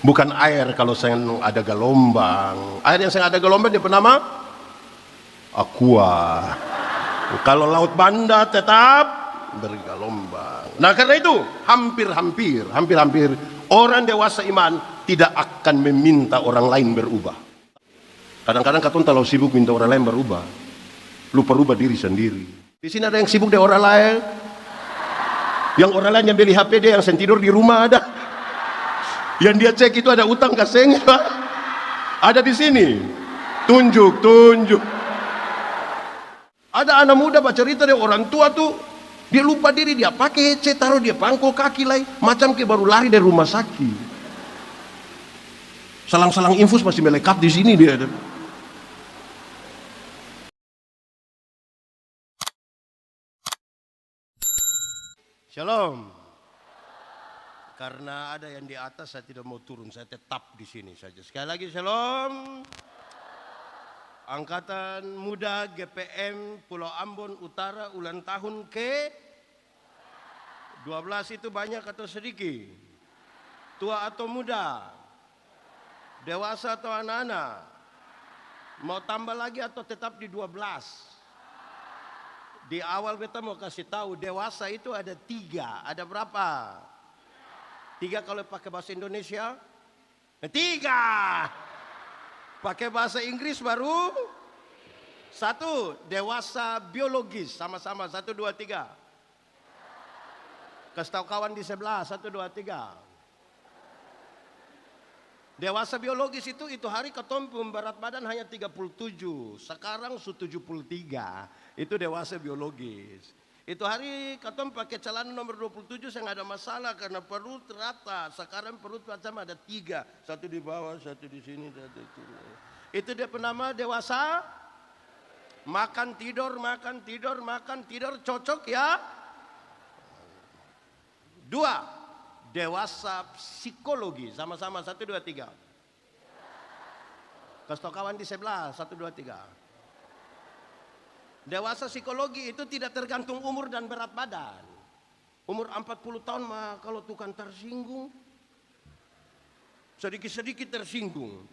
Bukan air kalau sedang ada gelombang. Air yang sedang ada gelombang dia bernama aqua. Kalau laut Banda tetap bergelombang. Nah karena itu hampir orang dewasa iman tidak akan meminta orang lain berubah. Kadang-kadang katong terlalu sibuk minta orang lain berubah, lupa rubah diri sendiri. Di sini ada yang sibuk dengan orang lain, yang orang lain yang beli HP dia, yang sen tidur di rumah ada, yang dia cek itu ada utang kaseng, ada di sini. Tunjuk. Ada anak muda bercerita dia orang tua tuh, dia lupa diri, dia pakai headset taruh dia pangkul kaki lagi, macam kayak baru lari dari rumah sakit. Selang-selang infus masih melekat di sini dia. Shalom. Karena ada yang di atas saya tidak mau turun, saya tetap di sini saja. Sekali lagi shalom. Angkatan Muda GPM Pulau Ambon Utara ulang tahun ke 12 itu banyak atau sedikit? Tua atau muda? Dewasa atau anak-anak? Mau tambah lagi atau tetap di 12? Di awal beta mau kasih tahu dewasa itu ada 3. Ada berapa? 3 kalau pakai bahasa Indonesia? 3. Pakai bahasa Inggris baru 1. Dewasa biologis. Sama-sama 1, 2, 3. Kasih tahu kawan di sebelah 1, 2, 3. Dewasa biologis itu hari ketompo berat badan hanya 37. Sekarang 73. Itu dewasa biologis. Itu hari ketom pakai celana nomor 27 saya nggak ada masalah karena perut rata. Sekarang perut macam ada 3. 1 di bawah, 1 di sini, 1 di sini. Itu dia penama dewasa. Makan tidur, cocok ya. 2. Dewasa psikologi. Sama-sama 1, 2, 3. Kasih tau kawan di sebelah 1, 2, 3. Dewasa psikologi itu tidak tergantung umur dan berat badan. Umur 40 tahun mah kalau tukang tersinggung, sedikit-sedikit tersinggung.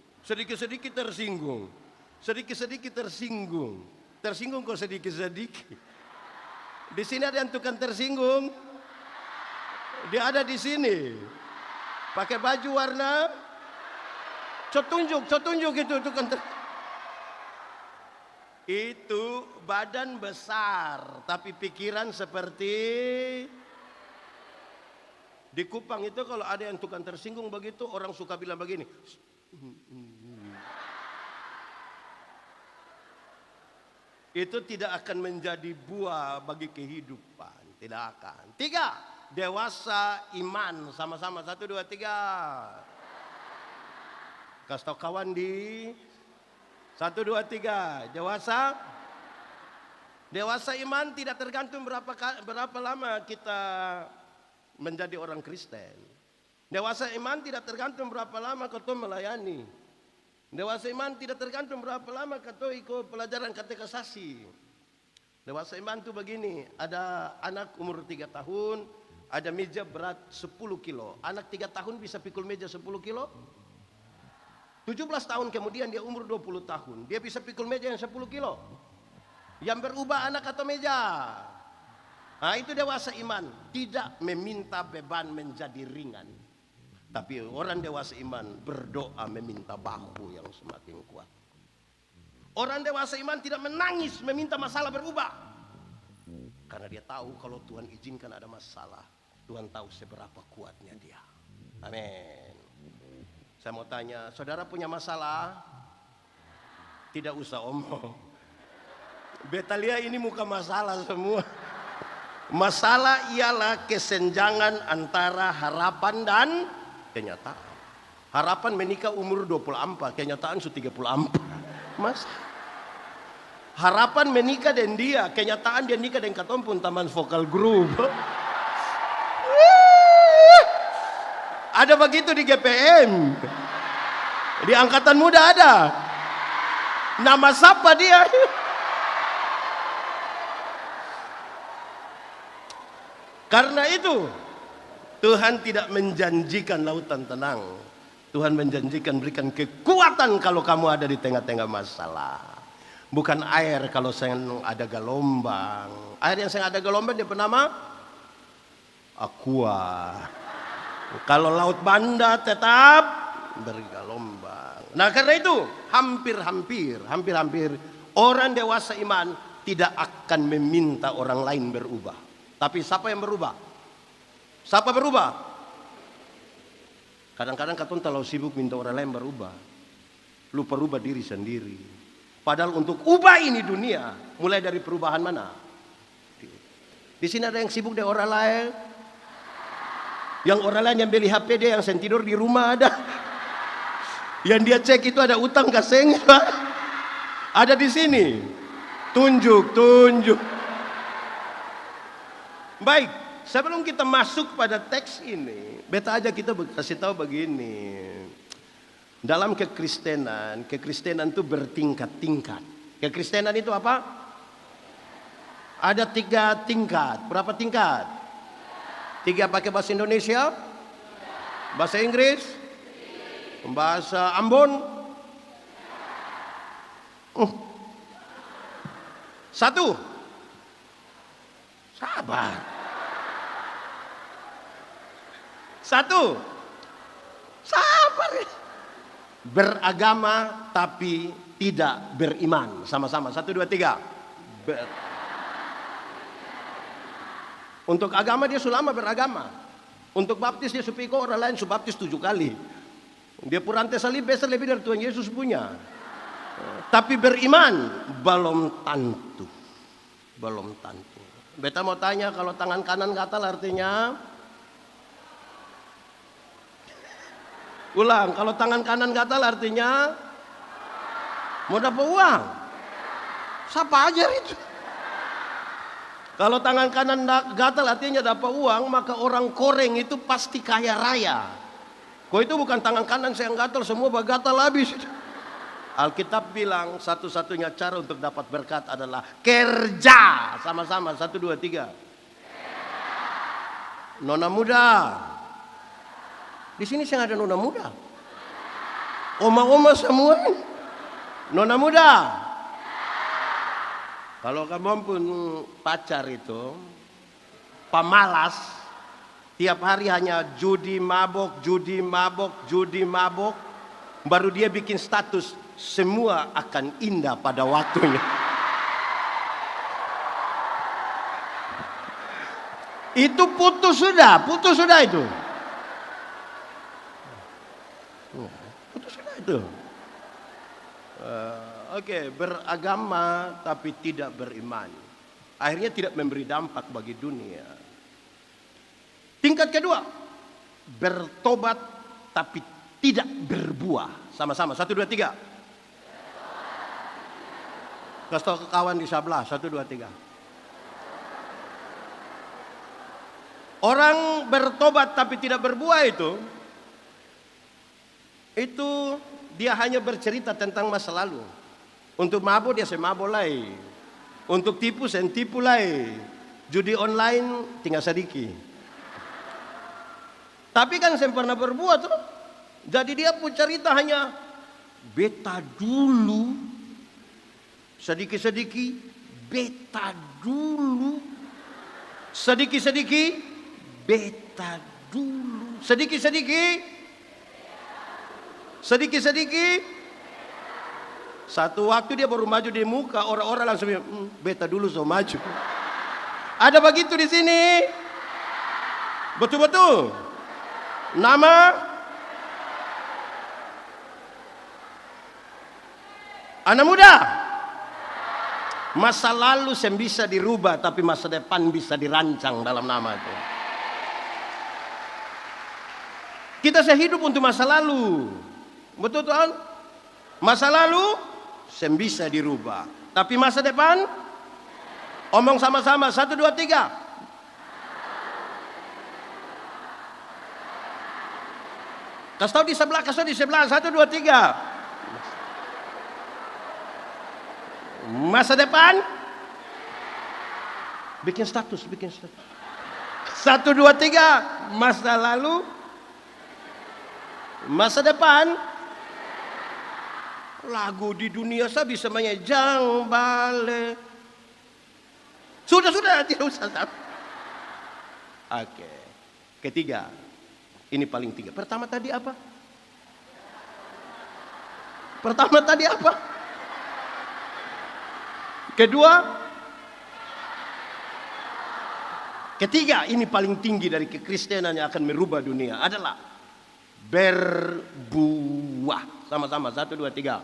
Tersinggung kok sedikit-sedikit. Di sini ada yang tukang tersinggung. Dia ada di sini. Pakai baju warna. Tunjuk itu tukang itu badan besar tapi pikiran seperti di Kupang itu kalau ada yang tukang tersinggung begitu orang suka bilang begini. Itu tidak akan menjadi buah bagi kehidupan, tidak akan. 3. Dewasa iman. Sama-sama 1, 2, 3. Kasih tau kawan di 1, 2, 3. Dewasa iman tidak tergantung berapa lama kita menjadi orang Kristen. Dewasa iman tidak tergantung berapa lama kau melayani. Dewasa iman tidak tergantung berapa lama kau ikut pelajaran katekisasi. Dewasa iman itu begini, ada anak umur 3 tahun, ada meja berat 10 kilo. Anak 3 tahun bisa pikul meja 10 kilo? 17 tahun kemudian dia umur 20 tahun. Dia bisa pikul meja yang 10 kilo. Yang berubah anak atau meja? Nah itu dewasa iman. Tidak meminta beban menjadi ringan. Tapi orang dewasa iman berdoa meminta bahu yang semakin kuat. Orang dewasa iman tidak menangis meminta masalah berubah. Karena dia tahu kalau Tuhan izinkan ada masalah. Tuhan tahu seberapa kuatnya dia. Amin. Saya mau tanya, saudara punya masalah? Tidak usah omong. Betalia ini muka masalah semua. Masalah ialah kesenjangan antara harapan dan kenyataan. Harapan menikah umur 24, kenyataan sudah 34. Mas, harapan menikah dan dia, kenyataan dia nikah dengan katompun taman vokal group. Ada begitu di GPM. Di angkatan muda ada. Nama siapa dia? Karena itu Tuhan tidak menjanjikan lautan tenang, Tuhan menjanjikan berikan kekuatan kalau kamu ada di tengah-tengah masalah. Bukan air kalau sedang ada gelombang. Air yang sedang ada gelombang dia bernama aqua. Kalau laut Banda tetap bergelombang. Nah karena itu hampir-hampir orang dewasa iman tidak akan meminta orang lain berubah. Tapi siapa yang berubah? Siapa berubah? Kadang-kadang katong terlalu sibuk minta orang lain berubah, lupa rubah diri sendiri. Padahal untuk ubah ini dunia, mulai dari perubahan mana? Di sini ada yang sibuk dengan orang lain, yang orang lain yang beli HP dia, yang sen tidur di rumah ada, yang dia cek itu ada utang kaseng, ada di sini. Tunjuk. Baik, sebelum kita masuk pada teks ini, beta aja kita kasih tahu begini. Dalam kekristenan itu bertingkat-tingkat. Kekristenan itu apa? Ada 3 tingkat. Berapa tingkat? 3 pakai bahasa Indonesia? Bahasa Inggris? Bahasa Ambon? 1. Sabar. 1. Sabar. Beragama tapi tidak beriman. Sama-sama. 1, 2, 3. Untuk agama dia sudah lama beragama. Untuk baptis dia supiko orang lain subaptis 7 kali. Dia purante salib besar lebih dari Tuhan Yesus punya. Tapi beriman belum tentu. Beta mau tanya, kalau tangan kanan gatal artinya? Ulang, kalau tangan kanan gatal artinya mau dapat uang. Siapa ajar itu? Kalau tangan kanan gatal artinya dapat uang, maka orang koreng itu pasti kaya raya. Kok itu bukan tangan kanan saya yang gatal, semua gatal habis. Alkitab bilang satu-satunya cara untuk dapat berkat adalah kerja. Sama-sama, 1, 2, 3. Nona muda. Di sini saya ada nona muda. Oma-oma semua. Nona muda. Kalau kamu pun pacar itu pemalas, tiap hari hanya judi mabok, baru dia bikin status, semua akan indah pada waktunya. Itu putus sudah itu. Oke, beragama tapi tidak beriman. Akhirnya tidak memberi dampak bagi dunia. Tingkat kedua, bertobat tapi tidak berbuah. Sama-sama, 1, 2, 3. Kasih tahu ke kawan di sebelah, 1, 2, 3. Orang bertobat tapi tidak berbuah itu dia hanya bercerita tentang masa lalu. Untuk mabuk dia semabuk lagi. Untuk tipu sen tipu lagi. Judi online tinggal sedikit. Tapi kan saya pernah berbuat tuh. Jadi dia pun cerita hanya beta dulu. Sedikit-sedikit beta dulu. Sedikit-sedikit beta dulu. Sedikit-sedikit. Satu waktu dia baru maju di muka, orang-orang langsung beta dulu so maju. Ada begitu di sini. Betul-betul. Nama anak muda. Masa lalu yang bisa dirubah, tapi masa depan bisa dirancang dalam nama itu. Kita sehidup untuk masa lalu. Betul Tuhan? Masa lalu yang bisa dirubah, tapi masa depan omong sama-sama, 1, 2, 3. Kasih tahu di sebelah, 1, 2, 3. Masa depan bikin status. 1, 2, 3. Masa lalu Masa depan. Lagu di dunia saya bisa mainnya Jang Bale. Sudah, tidak usah. Oke. Ketiga. Ini paling tiga. Pertama tadi apa? Kedua. Ketiga, ini paling tinggi dari kekristenan yang akan merubah dunia adalah berbuah. Sama-sama, 1, 2, 3.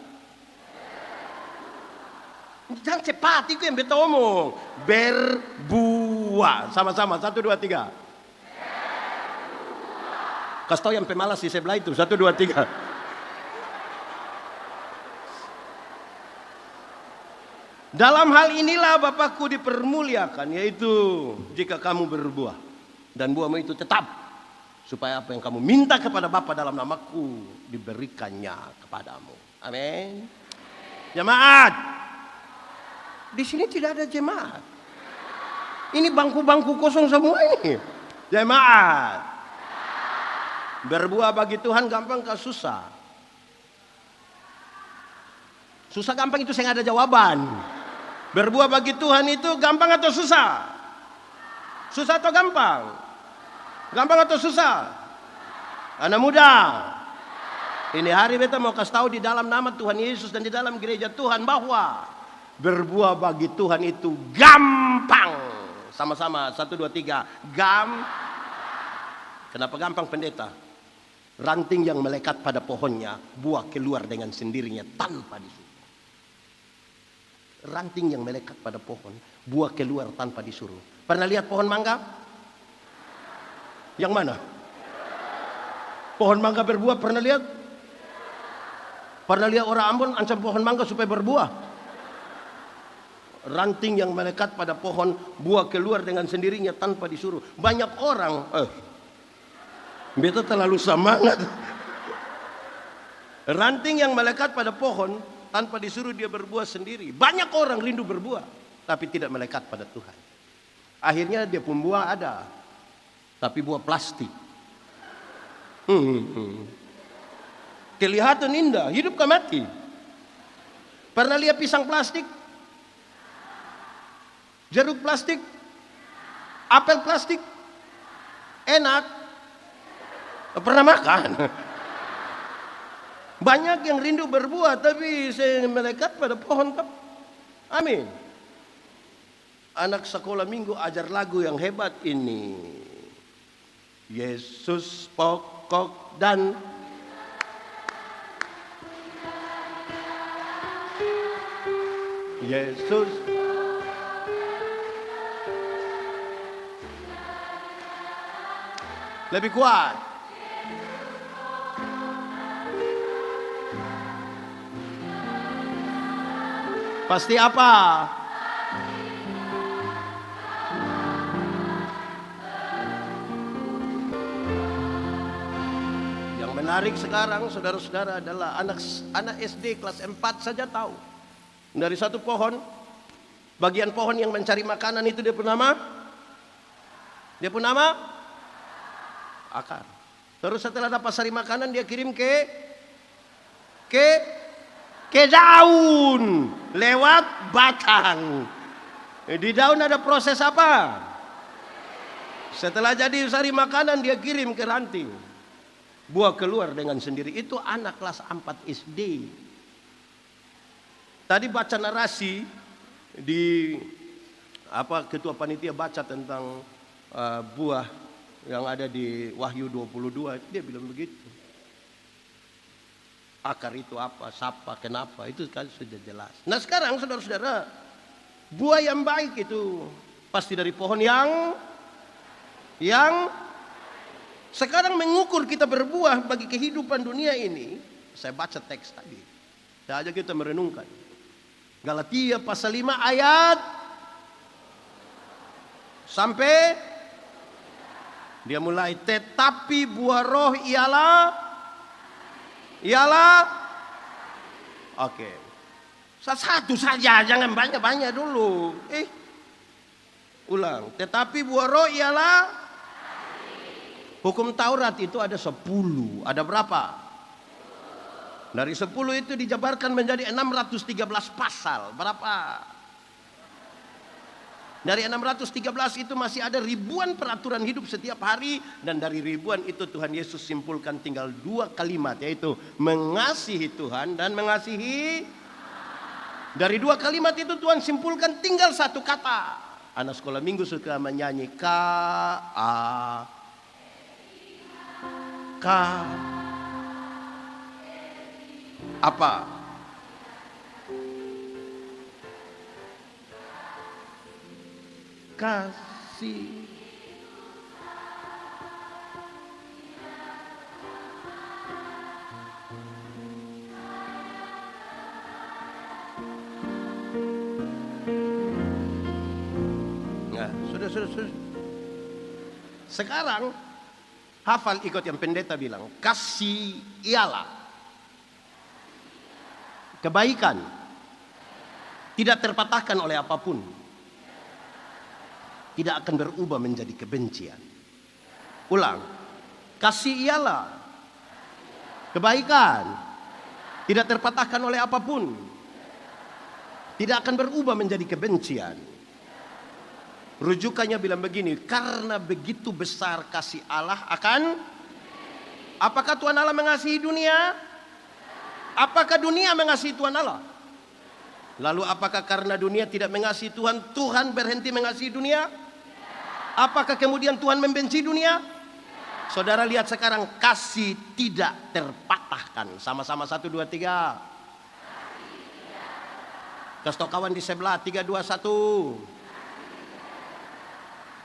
Jangan cepat, itu yang beta omong. Berbuah. Sama-sama, 1, 2, 3. Kasih tahu yang pemalas di sebelah itu, 1, 2, 3. Dalam hal inilah Bapakku dipermuliakan, yaitu jika kamu berbuah dan buahmu itu tetap, supaya apa yang kamu minta kepada Bapa dalam namaku diberikannya kepadamu. Amin. Jemaat, di sini tidak ada jemaat. Ini bangku-bangku kosong semua ini. Jemaat, berbuah bagi Tuhan gampang kah susah? Susah gampang itu saya nggak ada jawaban. Berbuah bagi Tuhan itu gampang atau susah? Susah atau gampang? Gampang atau susah? Anak muda, ini hari beta mau kasih tahu di dalam nama Tuhan Yesus dan di dalam gereja Tuhan bahwa berbuah bagi Tuhan itu gampang. Sama-sama, 1, 2, 3. Kenapa gampang pendeta? Ranting yang melekat pada pohonnya, buah keluar dengan sendirinya tanpa disuruh. Ranting yang melekat pada pohon, buah keluar tanpa disuruh. Pernah lihat pohon mangga? Yang mana? Pohon mangga berbuah, pernah lihat? Pernah lihat orang Ambon ancam pohon mangga supaya berbuah? Ranting yang melekat pada pohon, buah keluar dengan sendirinya tanpa disuruh. Banyak orang, beta terlalu semangat. Ranting yang melekat pada pohon, tanpa disuruh dia berbuah sendiri. Banyak orang rindu berbuah, tapi tidak melekat pada Tuhan. Akhirnya dia pun buah ada, tapi buah plastik. Kelihatan indah, hidup ke mati. Pernah lihat pisang plastik? Jeruk plastik? Apel plastik? Enak? Pernah makan? Banyak yang rindu berbuah, tapi saya melekat pada pohon. Amin. Anak sekolah minggu ajar lagu yang hebat ini. Yesus pokok dan Yesus. Lebih kuat. Pasti apa? Yang menarik sekarang saudara-saudara adalah anak SD kelas 4 saja tahu. Dari satu pohon, bagian pohon yang mencari makanan itu dia pun nama? Akar. Terus setelah dapat sari makanan dia kirim ke daun lewat batang. Di daun ada proses apa? Setelah jadi sari makanan dia kirim ke ranting. Buah keluar dengan sendiri. Itu anak kelas 4 SD. Tadi baca narasi di ketua panitia baca tentang buah yang ada di Wahyu 22, dia bilang begitu. Akar itu apa, sapa, kenapa, itu kan sudah jelas. Nah sekarang saudara-saudara, buah yang baik itu pasti dari pohon yang sekarang mengukur kita berbuah bagi kehidupan dunia ini. Saya baca teks tadi, saya ajak kita merenungkan. Galatia pasal 5 ayat sampai dia mulai, tetapi buah roh ialah oke. Satu saja, jangan banyak-banyak dulu. Ulang. Tetapi buah roh ialah hukum Taurat itu ada 10. Ada berapa? Dari 10 itu dijabarkan menjadi 613 pasal. Berapa? Dari 613 itu masih ada ribuan peraturan hidup setiap hari. Dan dari ribuan itu Tuhan Yesus simpulkan tinggal 2 kalimat, yaitu mengasihi Tuhan dan mengasihi. Dari 2 kalimat itu Tuhan simpulkan tinggal 1 kata. Anak sekolah minggu suka menyanyi K apa? Kasih. Nah, sudah. Sekarang hafal, ikut yang pendeta bilang. Kasih ialah kebaikan, tidak terpatahkan oleh apapun, tidak akan berubah menjadi kebencian. Ulang, kasih ialah kebaikan, tidak terpatahkan oleh apapun, tidak akan berubah menjadi kebencian. Rujukannya bilang begini, karena begitu besar kasih Allah akan. Apakah Tuhan Allah mengasihi dunia? Apakah dunia mengasihi Tuhan Allah? Lalu apakah karena dunia tidak mengasihi Tuhan, Tuhan berhenti mengasihi dunia? Apakah kemudian Tuhan membenci dunia? Saudara lihat sekarang, kasih tidak terpatahkan. Sama-sama 1, 2, 3. Kasih tau kawan di sebelah, 3, 2, 1.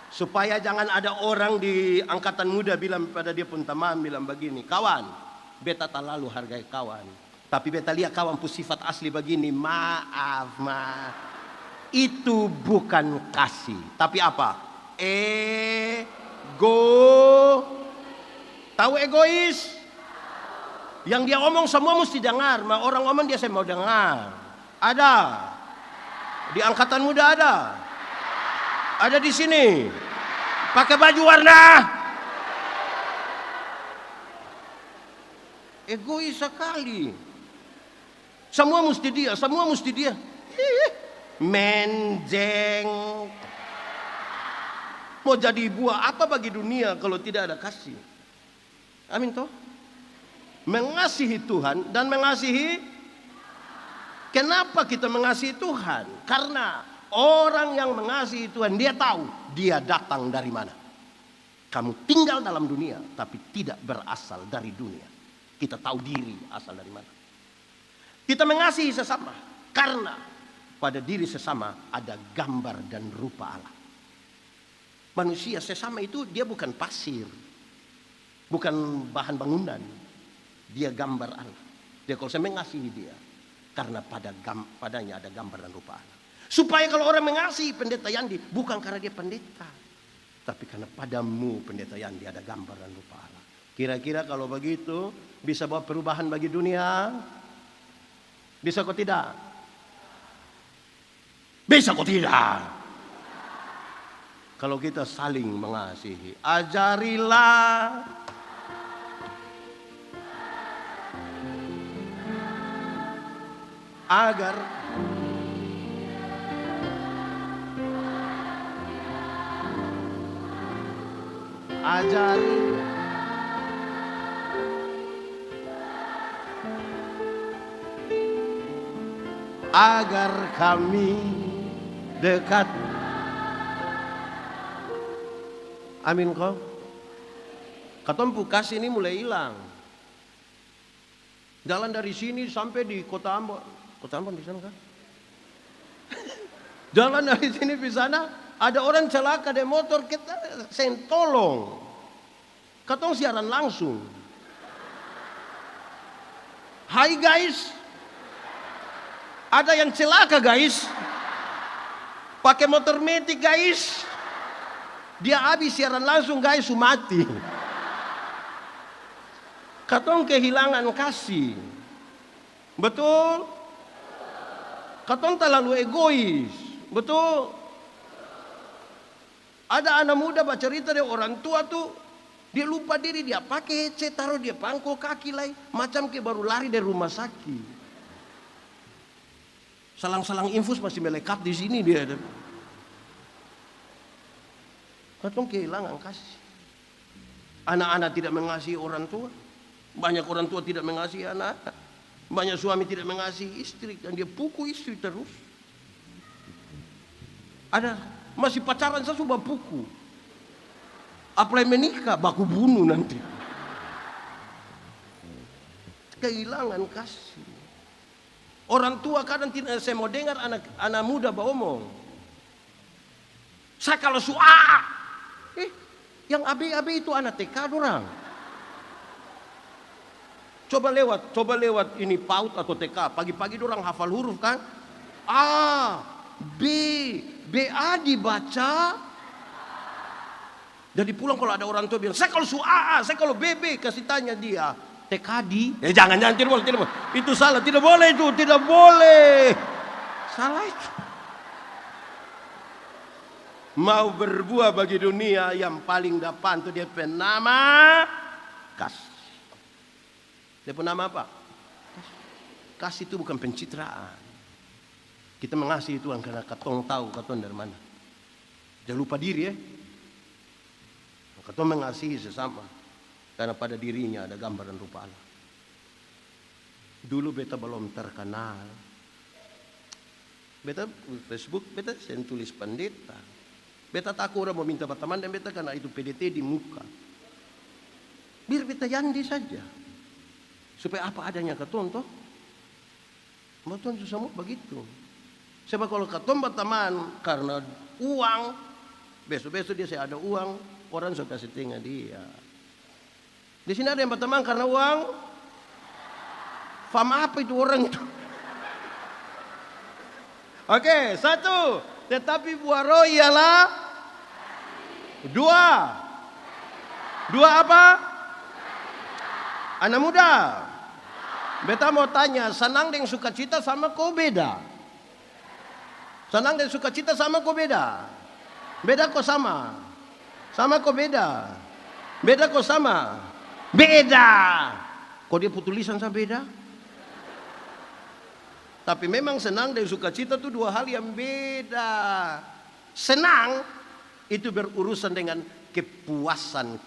Supaya jangan ada orang di angkatan muda bilang pada dia pun teman, bilang begini, kawan, beta terlalu hargai kawan. Tapi beta lihat kawan pu sifat asli begini, maaf. Itu bukan kasih, tapi apa? Ego. Tahu egois? Yang dia omong semua mesti dengar. Orang omong dia saya mau dengar. Ada. Di angkatan muda ada. Ada di sini. Pakai baju warna. Egois sekali. Semua mesti dia. Menjeng. Mau jadi buah apa bagi dunia kalau tidak ada kasih? Amin toh? Mengasihi Tuhan dan mengasihi. Kenapa kita mengasihi Tuhan? Karena orang yang mengasihi Tuhan, dia tahu dia datang dari mana. Kamu tinggal dalam dunia tapi tidak berasal dari dunia. Kita tahu diri asal dari mana. Kita mengasihi sesama karena pada diri sesama ada gambar dan rupa Allah. Manusia sesama itu dia bukan pasir, bukan bahan bangunan, dia gambar Allah. Dia kalau saya mengasihi dia karena padanya ada gambar dan rupa Allah. Supaya kalau orang mengasihi pendeta Yandi bukan karena dia pendeta, tapi karena padamu pendeta Yandi ada gambar dan rupa Allah. Kira-kira kalau begitu bisa bawa perubahan bagi dunia? Bisa kok tidak? Bisa kok tidak? Kalau kita saling mengasihi, ajarilah agar agar kami dekat. Amin kok. Katompu kasih ini mulai hilang. Jalan dari sini sampai di Kota Ambon. Kota Ambon di sana kan? Jalan dari sini di sana ada orang celaka di motor, kita tolong. Katong siaran langsung. Hai guys. Ada yang celaka guys. Pakai motor metik guys. Dia habis siaran langsung guys, mati. Katong kehilangan kasih. Betul? Katong terlalu egois. Betul? Ada anak muda bercerita dari orang tua tuh Dia lupa diri, dia pakai headset, taruh dia pangkul kaki lagi. Macam kayak baru lari dari rumah sakit. Salang-salang infus masih melekat di sini dia. Katong kehilangan kasih. Anak-anak tidak mengasihi orang tua. Banyak orang tua tidak mengasihi anak-anak. Banyak suami tidak mengasihi istri. Dan dia pukul istri terus. Ada masih pacaran saya sudah pukul. Apalagi menikah, baku bunuh nanti. Kehilangan kasih. Orang tua kadang tidak, saya mau dengar anak muda ngomong. Saya kalau yang AB itu anak TK orang. Coba lewat ini PAUD atau TK. Pagi-pagi orang hafal huruf kan. A, B, BA dibaca. Jadi pulang kalau ada orang tua bilang, saya kalau AA, saya kalau BB, kasih tanya dia, TKD. Jangan, tidak boleh. Itu salah, tidak boleh itu, tidak boleh. Salah itu. Mau berbuah bagi dunia, yang paling depan itu dia penama kasih. Dia penama apa? Kasih itu bukan pencitraan. Kita mengasihi Tuhan karena katong tahu katong dari mana. Jangan lupa diri ya. Katong mengasihi sesama karena pada dirinya ada gambar dan rupa Allah. Dulu beta belum terkenal. Beta Facebook, beta saya tulis pendeta. Beta takut orang mau minta teman dan beta karena itu PDT di muka. Biar beta yandi saja. Supaya apa adanya katong toh. Katong semua begitu. Sebab kalau katong berteman karena uang, besok-besok dia saya ada uang. Orang suka kasih tengah dia. Di sini ada yang berteman karena uang. Faham apa itu orang itu? Oke, satu. Tetapi buah roh ialah dua. Dua apa? Anak muda. Beta mau tanya, senang dengan sukacita sama kau beda? Senang dengan sukacita sama kau beda? Beda kok sama? Sama kok beda? Beda kok sama? Beda. Kok dia putulisan sama beda? Tapi memang senang dan sukacita itu dua hal yang beda. Senang itu berurusan dengan kepuasan.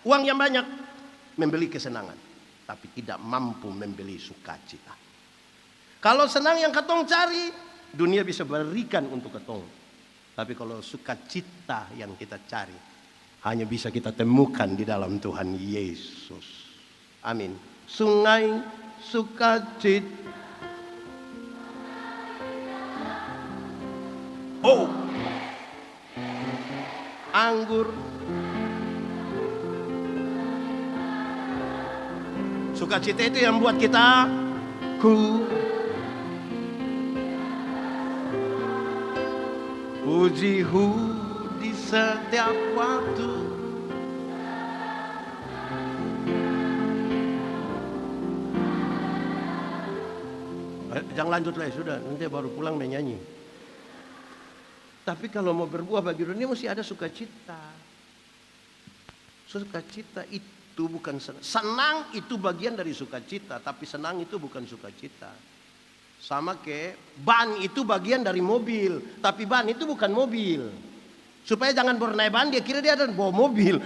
Uang yang banyak membeli kesenangan, tapi tidak mampu membeli sukacita. Kalau senang yang katong cari, dunia bisa berikan untuk katong. Tapi kalau sukacita yang kita cari, hanya bisa kita temukan di dalam Tuhan Yesus. Amin. Sungai sukacita. Oh, anggur. Sukacita itu yang buat kita puji-hu di setiap waktu. Jangan lanjut lagi, sudah. Nanti baru pulang menyanyi. Tapi kalau mau berbuah bagi dunia mesti ada sukacita. Sukacita itu bukan senang. Senang itu bagian dari sukacita, tapi senang itu bukan sukacita. Sama kayak ban itu bagian dari mobil, tapi ban itu bukan mobil. Supaya jangan bernaik ban, dia kira dia ada bawa mobil.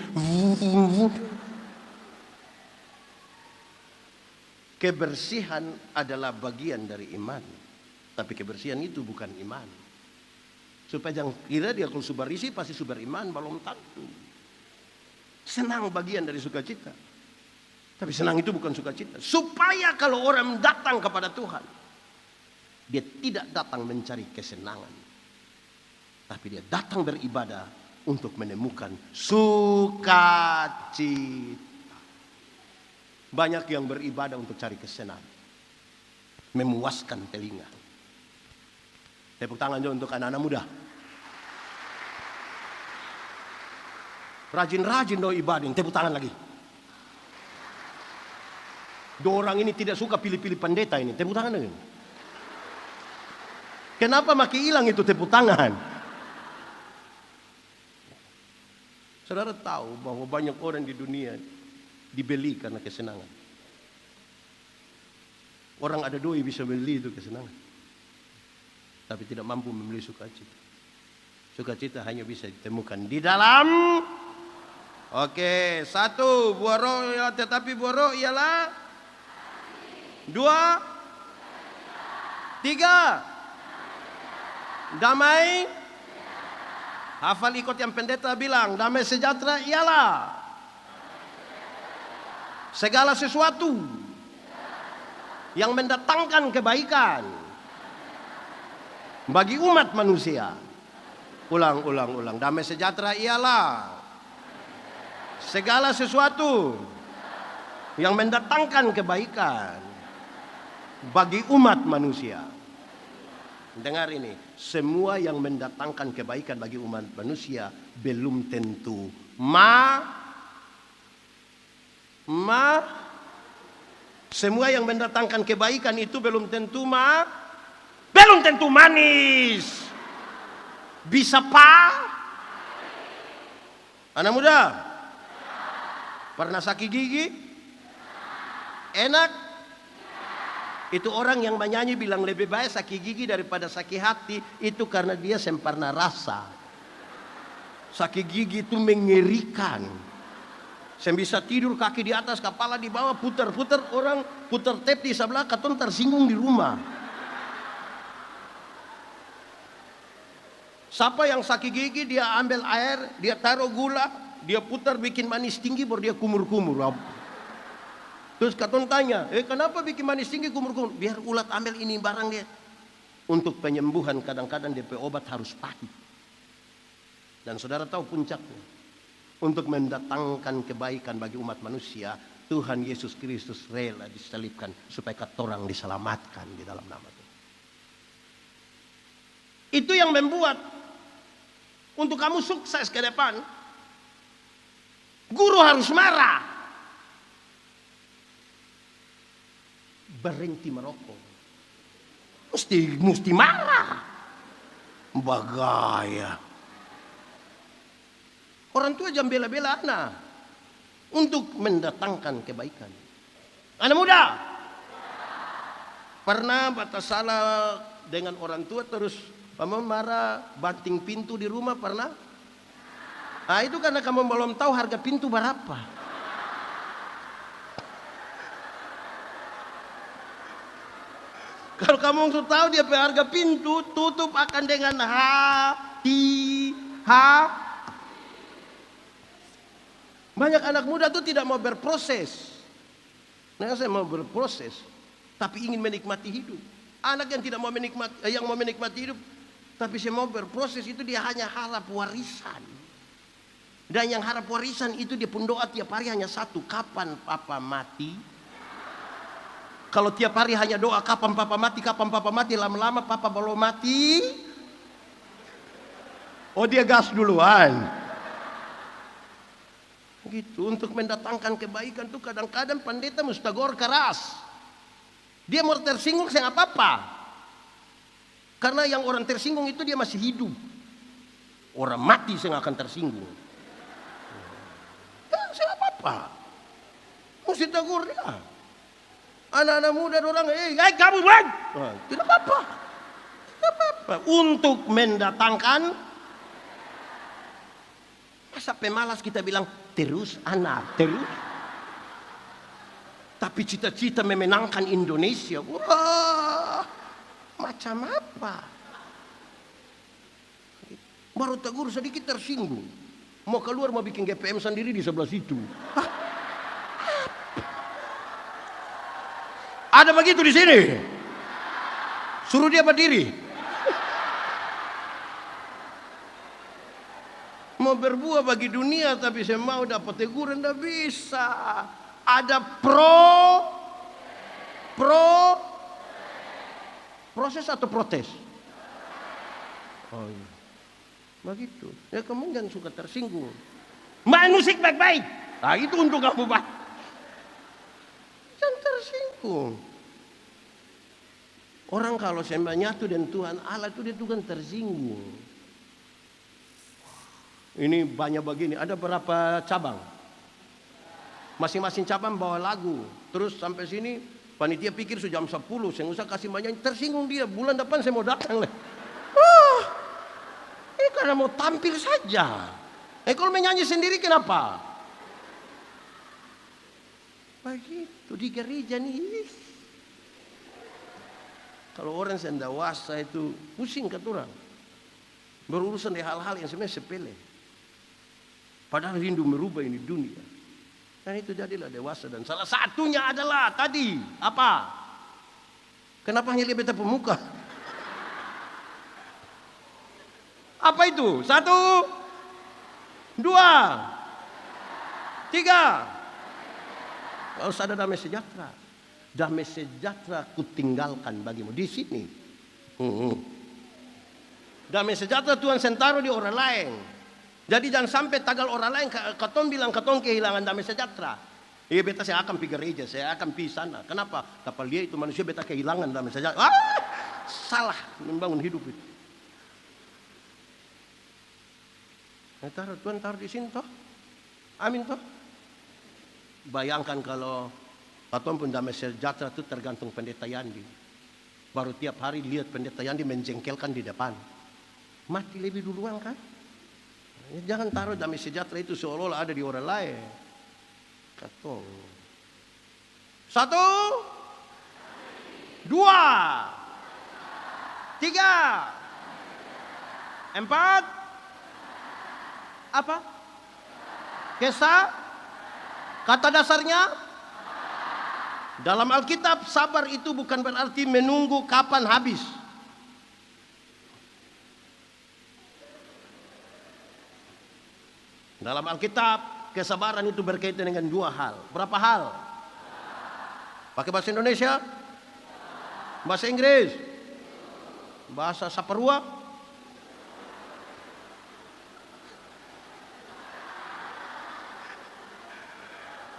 Kebersihan adalah bagian dari iman, tapi kebersihan itu bukan iman. Supaya jangan kira dia kalau subar isi pasti subar iman, belum tentu. Senang bagian dari sukacita, tapi senang itu bukan sukacita. Supaya kalau orang datang kepada Tuhan, dia tidak datang mencari kesenangan, tapi dia datang beribadah untuk menemukan sukacita. Banyak yang beribadah untuk cari kesenangan, memuaskan telinga. Tepuk tangan juga untuk anak-anak muda. Rajin-rajin dong ibadah, tepuk tangan lagi. Dua orang ini tidak suka pilih-pilih pendeta ini, tepuk tangan lagi. Kenapa makin hilang itu tepuk tangan? Saudara tahu bahwa banyak orang di dunia dibeli karena kesenangan. Orang ada doi bisa beli itu kesenangan, tapi tidak mampu membeli sukacita. Sukacita hanya bisa ditemukan di dalam. Oke, satu, buah roh, tetapi buah roh ialah dua, tiga, damai. Hafal ikut yang pendeta bilang, damai sejahtera ialah segala sesuatu yang mendatangkan kebaikan bagi umat manusia. Ulang. Damai sejahtera ialah segala sesuatu yang mendatangkan kebaikan bagi umat manusia. Dengar ini, semua yang mendatangkan kebaikan bagi umat manusia belum tentu semua yang mendatangkan kebaikan itu belum tentu manis. Bisa anak muda pernah sakit gigi? Enak? Itu orang yang menyanyi bilang lebih baik sakit gigi daripada sakit hati. Itu karena dia sempurna rasa. Sakit gigi itu mengerikan. Saya bisa tidur kaki di atas, kepala di bawah, putar-putar, orang putar tape di sebelah, katong tersinggung di rumah. Siapa yang sakit gigi, dia ambil air, dia taruh gula, dia putar bikin manis tinggi, baru dia kumur-kumur. Terus katong tanya, kenapa bikin manis tinggi kumur-kumur? Biar ulat ambil ini barang dia. Untuk penyembuhan kadang-kadang DP obat harus pahit. Dan saudara tahu puncaknya. Untuk mendatangkan kebaikan bagi umat manusia, Tuhan Yesus Kristus rela disalibkan supaya katorang diselamatkan di dalam nama Tuhan. Itu yang membuat untuk kamu sukses ke depan, guru harus marah. Berhenti merokok. Mesti marah. Bagaya. Orang tua jangan bela-bela anak untuk mendatangkan kebaikan. Anak muda, pernah batas salah dengan orang tua terus kamu marah banting pintu di rumah pernah? Ah, itu karena kamu belum tahu harga pintu berapa. Kalau kamu sudah tahu dia harga pintu, tutup akan dengan hati. Banyak anak muda itu tidak mau berproses. Nah, saya mau berproses, tapi ingin menikmati hidup. Anak yang tidak mau menikmati, yang mau menikmati hidup, tapi saya mau berproses, itu dia hanya harap warisan. Dan yang harap warisan itu dia pun doa tiap hari hanya satu, kapan papa mati? Kalau tiap hari hanya doa kapan papa mati, lama-lama papa belum mati. Oh, dia gas duluan. Gitu, untuk mendatangkan kebaikan tuh kadang-kadang pendeta mesti tegur keras. Dia mau tersinggung saya nggak apa-apa. Karena yang orang tersinggung itu dia masih hidup. Orang mati saya nggak akan tersinggung. Ya, saya nggak apa-apa. Mesti tegur dia. Anak-anak muda orang, kamu buat. Tidak apa-apa. Tidak apa-apa. Untuk mendatangkan, masa pemalas kita bilang terus anak, terus. Tapi cita-cita memenangkan Indonesia, wah, macam apa? Baru tegur sedikit tersinggung. Mau keluar mau bikin GPM sendiri di sebelah situ. Ada begitu di sini. Suruh dia berdiri. Mau berbuah bagi dunia tapi saya mau dapat teguran tidak bisa. Ada proses atau protes? Oh iya. Begitu. Ya kamu jangan suka tersinggung. Main musik baik-baik. Nah itu untuk kamu Pak. Jangan tersinggung. Orang kalau sembah nyatu dan Tuhan Allah itu dia tuh kan tersinggung. Ini banyak begini, ada berapa cabang? Masing-masing cabang bawa lagu. Terus sampai sini panitia pikir sudah jam 10, saya usah kasih banyak, tersinggung dia. Bulan depan saya mau datang. Ini karena mau tampil saja. Kalau menyanyi sendiri kenapa? Begitu di gereja nih. Kalau orang yang dewasa itu pusing kata orang. Berurusan dengan hal-hal yang sebenarnya sepele. Padahal rindu merubah ini dunia. Dan itu jadilah dewasa. Dan salah satunya adalah tadi. Apa? Kenapa hanya beta pemuka? Apa itu? 1, 2, 3. Harus ada damai sejahtera. Damai sejahtera kutinggalkan bagimu. Di sini. Damai sejahtera Tuhan sentaruh di orang lain. Jadi jangan sampai tagal orang lain katong bilang katong kehilangan damai sejahtera. Iya beta saya akan pergi gereja, saya akan pergi sana. Kenapa? Kapal dia itu manusia beta kehilangan damai sejahtera. Salah membangun hidup itu. Tuhan taruh di sini toh. Amin toh. Bayangkan kalau katong pun damai sejahtera itu tergantung pendeta Yandi. Baru tiap hari lihat pendeta Yandi menjengkelkan di depan. Mati lebih duluan kan? Jangan taruh damai sejahtera itu seolah-olah ada di orang lain. Katong. 1, 2, 3, 4. Apa? Kisah? Kata dasarnya? Dalam Alkitab sabar itu bukan berarti menunggu kapan habis. Dalam Alkitab, kesabaran itu berkaitan dengan 2 hal. Berapa hal? Pakai bahasa Indonesia? Bahasa Inggris? Bahasa Saparua?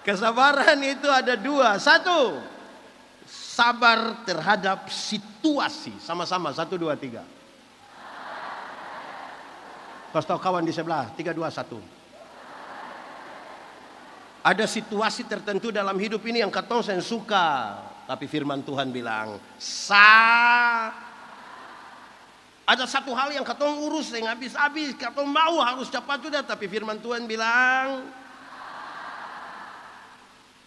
Kesabaran itu ada 2. 1, sabar terhadap situasi. Sama-sama, 1, 2, 3. Kasih tahu kawan di sebelah, 3, 2, 1. Ada situasi tertentu dalam hidup ini yang katong saya suka. Tapi firman Tuhan bilang, ada satu hal yang katong urus yang habis-habis. Katong mau harus cepat sudah. Tapi firman Tuhan bilang,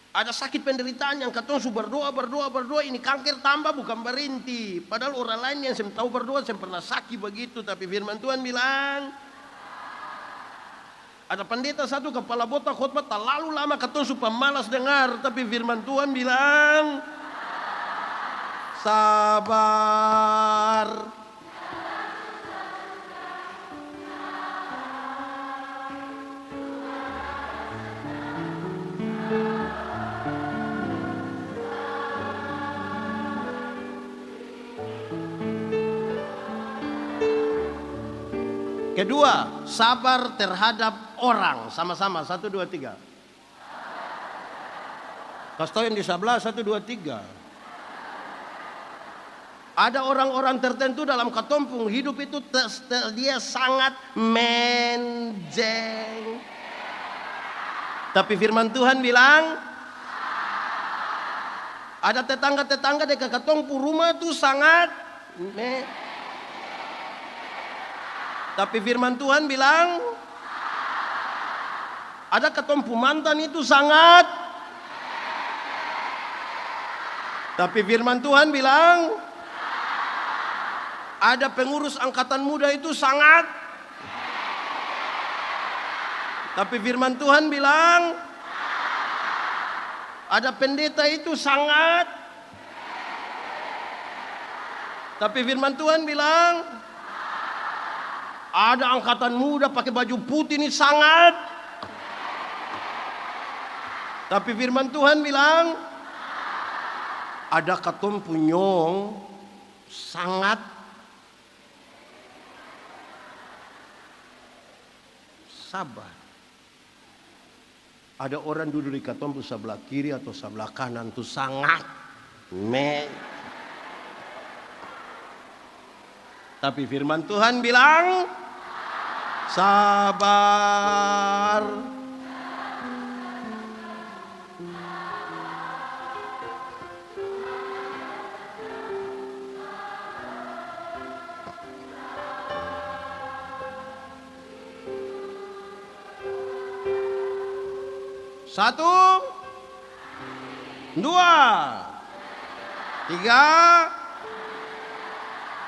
ada sakit penderitaan yang katong su berdoa. Ini kanker tambah bukan berhenti. Padahal orang lain yang saya tahu berdoa, saya pernah sakit begitu. Tapi firman Tuhan bilang, ada pendeta satu kepala botak khotbah terlalu lama katong supaya malas dengar. Tapi firman Tuhan bilang, sabar. Kedua, sabar terhadap orang. Sama-sama, 1, 2, 3. Kasih tahu yang di sebelah, 1, 2, 3. Ada orang-orang tertentu dalam katompung hidup itu dia sangat menjeng. Tapi firman Tuhan bilang, ada tetangga-tetangga dekat katompung rumah itu sangat Tapi firman Tuhan bilang, ada ketompu mantan itu sangat. Tapi firman Tuhan bilang, ada pengurus angkatan muda itu sangat. Tapi firman Tuhan bilang, ada pendeta itu sangat. Tapi firman Tuhan bilang, ada angkatan muda pakai baju putih ini sangat. Tapi firman Tuhan bilang, ada ketompu nyong sangat. Sabar. Ada orang duduk di ketompu sebelah kiri atau sebelah kanan tuh sangat. Tapi firman Tuhan bilang, sabar. Satu, dua, tiga,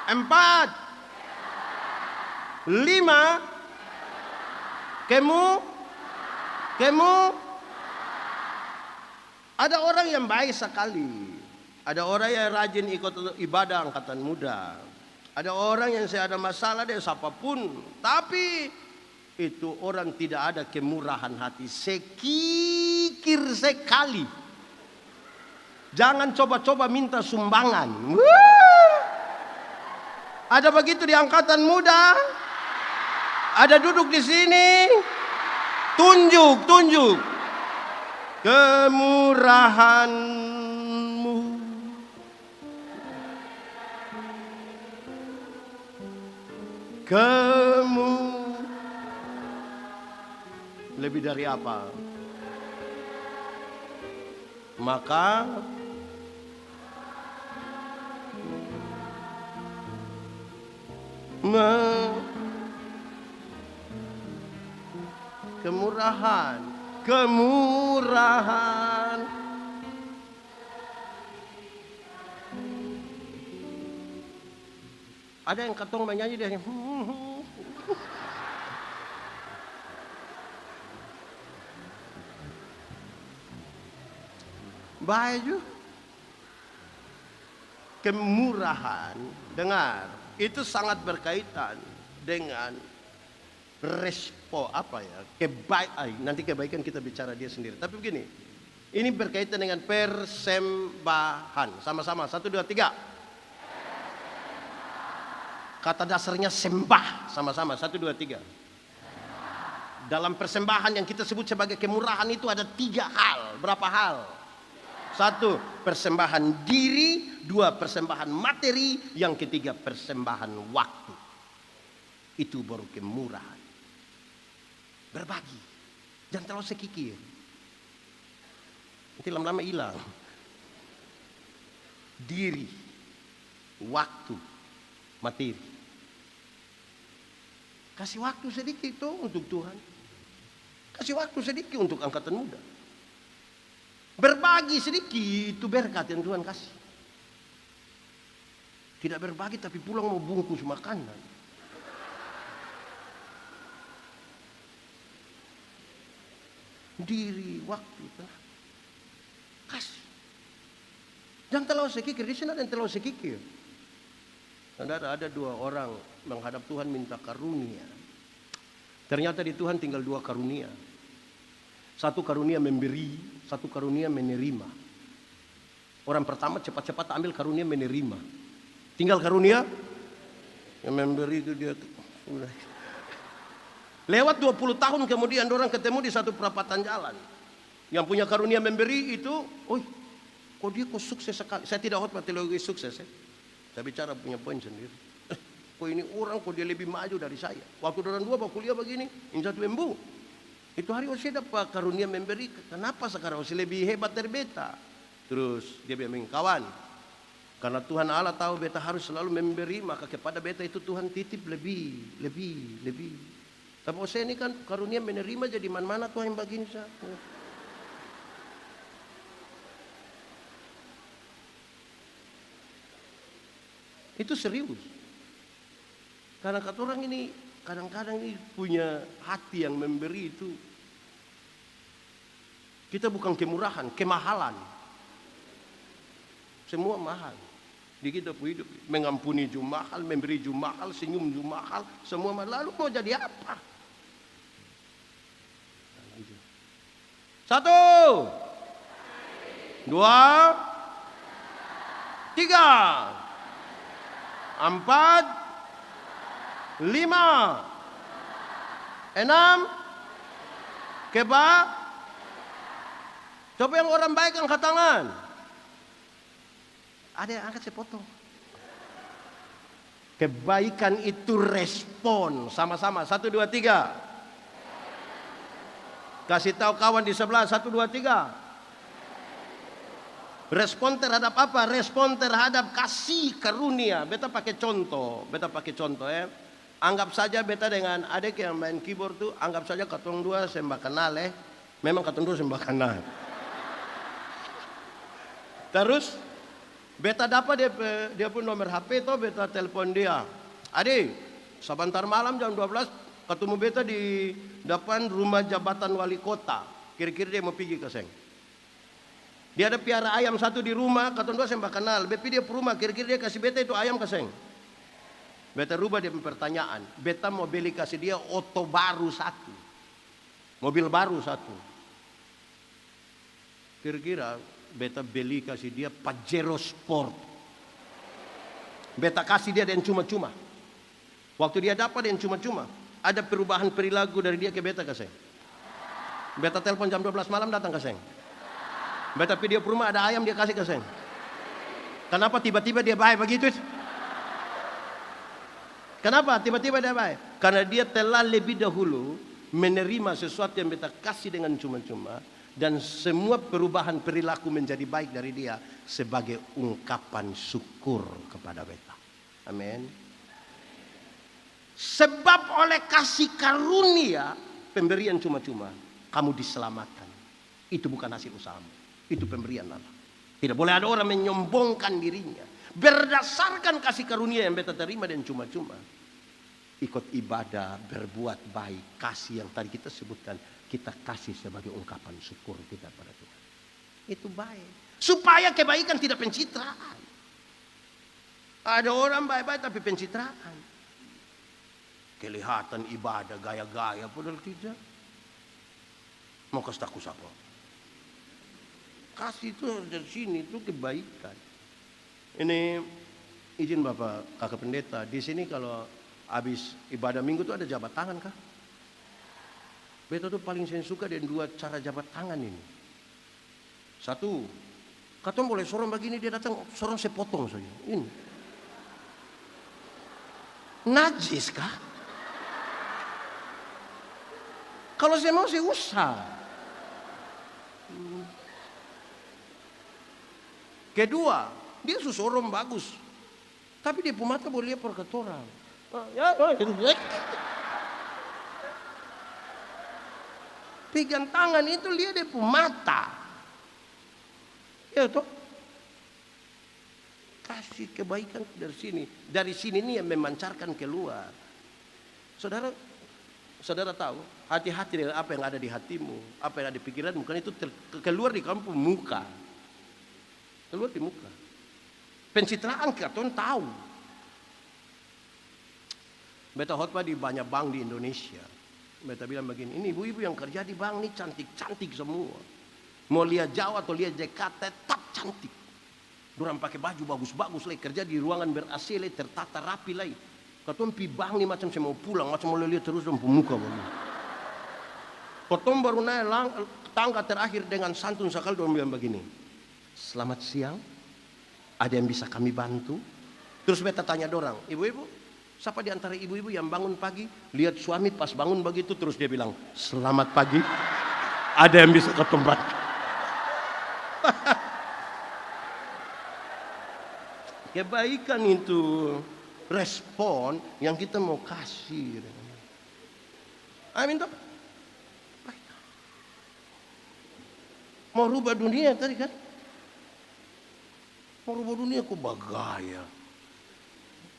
empat, lima. Kemu. Ada orang yang baik sekali. Ada orang yang rajin ikut ibadah angkatan muda. Ada orang yang saya ada masalah dengan siapapun. Tapi itu orang tidak ada kemurahan hati. Sekikir sekali. Jangan coba-coba minta sumbangan. Ada begitu di angkatan muda. Ada duduk di sini. Tunjuk. Kemurahanmu. Lebih dari apa? Maka kemurahan. Ada yang katong menyanyi dia. Baju kemurahan, dengar, itu sangat berkaitan dengan nanti kebaikan kita bicara dia sendiri. Tapi begini, ini berkaitan dengan persembahan. Sama-sama, 1, 2, 3. Kata dasarnya sembah. Sama-sama, 1, 2, 3. Dalam persembahan yang kita sebut sebagai kemurahan itu ada 3 hal. Berapa hal? 1, persembahan diri. 2, persembahan materi. Yang ketiga, persembahan waktu. Itu baru kemurahan. Berbagi. Jangan terlalu sekikir. Nanti lama-lama hilang. Diri. Waktu. Materi. Kasih waktu sedikit tuh untuk Tuhan. Kasih waktu sedikit untuk angkatan muda. Berbagi sedikit, itu berkat yang Tuhan kasih. Tidak berbagi tapi pulang mau bungkus makanan. Diri, waktu, kasih. Jangan terlalu sekikir. Di sini ada yang terlalu sekikir. Saudara, ada 2 orang menghadap Tuhan minta karunia. Ternyata di Tuhan tinggal 2 karunia. 1 karunia memberi, 1 karunia menerima. Orang pertama cepat-cepat ambil karunia menerima. Tinggal karunia yang memberi itu dia. Lewat 20 tahun kemudian orang ketemu di satu perapatan jalan. Yang punya karunia memberi itu, kok dia sukses sekali. Saya tidak hormat teologi sukses ya. Saya bicara punya poin sendiri. Kok ini orang kok dia lebih maju dari saya. Waktu orang 2 bawa kuliah begini, ini 1 embu. Itu hari saya dapat karunia memberi. Kenapa sekarang saya lebih hebat dari beta? Terus dia bilang, kawan, karena Tuhan Allah tahu beta harus selalu memberi, maka kepada beta itu Tuhan titip lebih. Tapi saya ini kan karunia menerima, jadi mana-mana Tuhan yang bagiin saya. Itu serius. Karena kata orang ini kadang-kadang ini punya hati yang memberi itu. Kita bukan kemurahan, kemahalan. Semua mahal. Di kita hidup, mengampuni juga mahal, memberi juga mahal, senyum juga mahal, semua mahal. Lalu mau jadi apa? 1, 2, 3, 4, 5, 6, 7. Coba yang orang baik angkat tangan. Ada yang angkat, saya potong. Kebaikan itu respon. Sama-sama. 1, 2, 3. Kasih tahu kawan di sebelah. 1, 2, 3. Respon terhadap apa? Respon terhadap kasih karunia. Beta pakai contoh. Ya. Anggap saja beta dengan adik yang main keyboard tuh. Anggap saja katong dua sembah kenal Memang katong dua sembah kenal. Terus beta dapat dia pun nomor HP tuh, beta telepon dia. Adik, sebentar malam jam 12 ketemu beta di depan rumah jabatan wali kota. Kira-kira dia mau pergi ke seng. Dia ada piara ayam satu di rumah, katong dua sembah kenal. Bepi dia ke rumah, kira-kira dia kasih beta itu ayam ke seng. Beta rubah dia pertanyaan. Beta mau beli kasih dia oto baru satu. Mobil baru satu. Kira-kira beta beli kasih dia Pajero Sport. Beta kasih dia dan cuma-cuma. Waktu dia dapat dan cuma-cuma. Ada perubahan perilaku dari dia ke beta ke seng. Beta telepon jam 12 malam datang ke seng. Beta pergi dia ke rumah ada ayam dia kasih ke seng. Kenapa tiba-tiba dia baik begitu? Kenapa tiba-tiba dia baik? Karena dia telah lebih dahulu menerima sesuatu yang beta kasih dengan cuma-cuma. Dan semua perubahan perilaku menjadi baik dari dia sebagai ungkapan syukur kepada beta. Amin. Sebab oleh kasih karunia pemberian cuma-cuma kamu diselamatkan. Itu bukan hasil usahamu. Itu pemberian Allah. Tidak boleh ada orang menyombongkan dirinya. Berdasarkan kasih karunia yang beta terima dan cuma-cuma. Ikut ibadah, berbuat baik. Kasih yang tadi kita sebutkan. Kita kasih sebagai ungkapan syukur kita pada Tuhan. Itu baik. Supaya kebaikan tidak pencitraan. Ada orang baik-baik tapi pencitraan. Kelihatan ibadah gaya-gaya padahal tidak. Mau kasih takut siapa? Kasih itu dari sini itu kebaikan. Ini izin Bapak Kakak Pendeta. Di sini kalau habis ibadah minggu itu ada jabat tangan kah? Beta tuh paling saya suka dengan dua cara jabat tangan ini. Satu, katong boleh sorong begini dia datang sorong sepotong saja. Ini najis kah? Kalau saya mau saya usah. Kedua, dia susorong bagus, tapi dia mata boleh lihat perkatoran. Pegang tangan itu lihat dia mata. Ya toh. Kasih kebaikan dari sini. Dari sini nih yang memancarkan keluar. Saudara tahu, hati-hati dengan apa yang ada di hatimu, apa yang ada di pikiranmu, kan itu keluar di kampung muka. Keluar di muka. Pencitraan katong tahu. Beta khotbah di banyak bank di Indonesia. Beta bilang begini, ini ibu-ibu yang kerja di bank ini cantik-cantik semua. Mau lihat jauh atau lihat Jakarta tetap cantik. Dorang pakai baju bagus-bagus lagi, kerja di ruangan ber-AC lagi, tertata rapi lagi. Katong pi bank nih macam saya mau pulang, macam mau lihat terus dalam pemuka begini. Katong baru naik tangga terakhir dengan santun sekali dorang bilang begini. Selamat siang, ada yang bisa kami bantu? Terus beta tanya dorang, ibu-ibu, siapa di antara ibu-ibu yang bangun pagi, lihat suami pas bangun begitu, terus dia bilang, selamat pagi, ada yang bisa katong bantu? Kebaikan itu respon yang kita mau kasih. Amin toh? Mau rubah dunia tadi kan? Mau rubah dunia kok bagaya.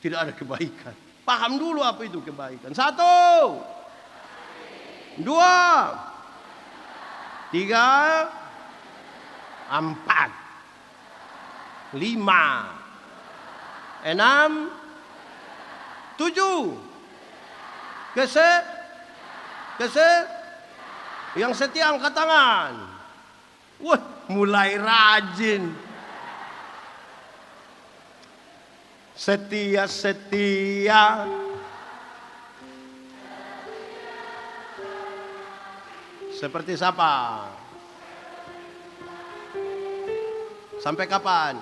Tidak ada kebaikan. Paham dulu apa itu kebaikan. 1, 2, 3, 4, 5, 6, 7, geser, yang setia angkat tangan. Wah, mulai rajin. Setia. Seperti siapa? Sampai kapan?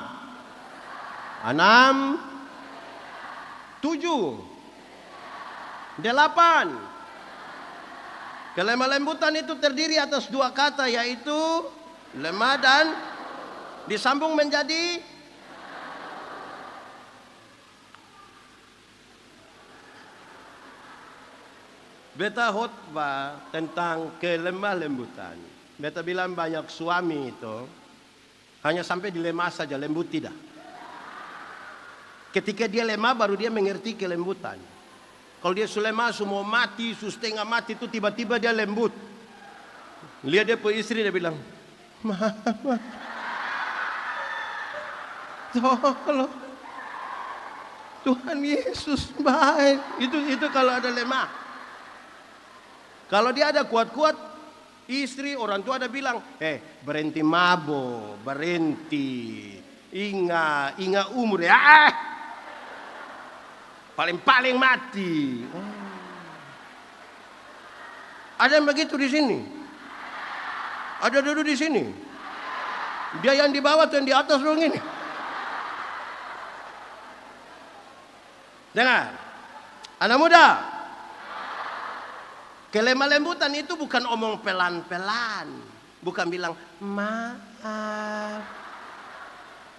6, 7, 8. Kelemah lembutan itu terdiri atas 2 kata, yaitu lemah dan disambung menjadi beta khotbah tentang kelemah lembutan. Beta bilang banyak suami itu hanya sampai di lemah saja, lembut tidak. Ketika dia lemah baru dia mengerti kelembutan. Kalau dia sudah lemah, semua mati, setengah mati itu tiba-tiba dia lembut. Lihat dia punya istri, dia bilang, Mama, tolong, Tuhan Yesus baik. Itu kalau ada lemah. Kalau dia ada kuat-kuat, istri, orang tua ada bilang, berhenti mabuk, berhenti, ingat umur ya. Paling mati. Ada yang begitu di sini. Ada duduk di sini. Dia yang di bawah atau yang di atas dong ini. Dengar, anak muda. Kelemah lembutan itu bukan omong pelan-pelan, bukan bilang maaf.